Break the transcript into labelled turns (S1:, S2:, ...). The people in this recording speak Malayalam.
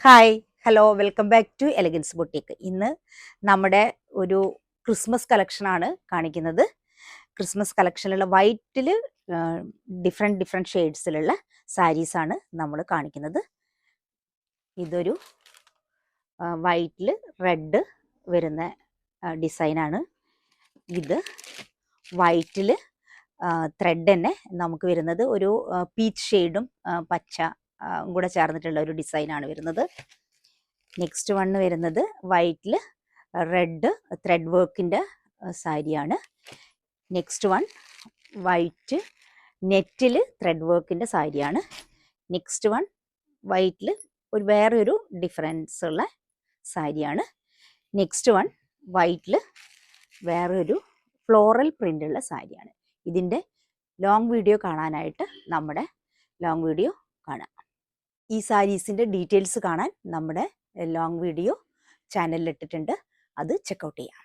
S1: Hi hello welcome back to Elegance Boutique. ഇന്ന് നമ്മുടെ ഒരു ക്രിസ്മസ് കളക്ഷനാണ് കാണിക്കുന്നത്. ക്രിസ്മസ് കളക്ഷനിലുള്ള വൈറ്റിൽ ഡിഫറെൻറ്റ് ഷെയ്ഡ്സിലുള്ള സാരീസാണ് നമ്മൾ കാണിക്കുന്നത്. ഇതൊരു വൈറ്റിൽ റെഡ് വരുന്ന ഡിസൈനാണ്. ഇത് വൈറ്റിൽ ത്രെഡ് തന്നെ നമുക്ക് വരുന്നത് ഒരു പീച്ച് ഷെയ്ഡും പച്ച കൂടെ ചേർന്നിട്ടുള്ള ഒരു ഡിസൈനാണ് വരുന്നത്. നെക്സ്റ്റ് വൺ വരുന്നത് വൈറ്റിൽ റെഡ് ത്രെഡ് വർക്കിൻ്റെ സാരിയാണ്. നെക്സ്റ്റ് വൺ വൈറ്റ് നെറ്റിൽ ത്രെഡ് വർക്കിൻ്റെ സാരിയാണ്. നെക്സ്റ്റ് വൺ വൈറ്റിൽ ഒരു വേറൊരു ഡിഫറൻസ് ഉള്ള സാരിയാണ്. നെക്സ്റ്റ് വൺ വൈറ്റിൽ വേറൊരു ഫ്ലോറൽ പ്രിൻ്റുള്ള സാരിയാണ്. ഇതിൻ്റെ ലോങ് വീഡിയോ കാണാനായിട്ട് നമ്മുടെ ലോങ് വീഡിയോ കാണാം. ഈ സാരീസിൻ്റെ ഡീറ്റെയിൽസ് കാണാൻ നമ്മുടെ ലോങ് വീഡിയോ ചാനലിൽ ഇട്ടിട്ടുണ്ട്, അത് ചെക്കൗട്ട് ചെയ്യാം.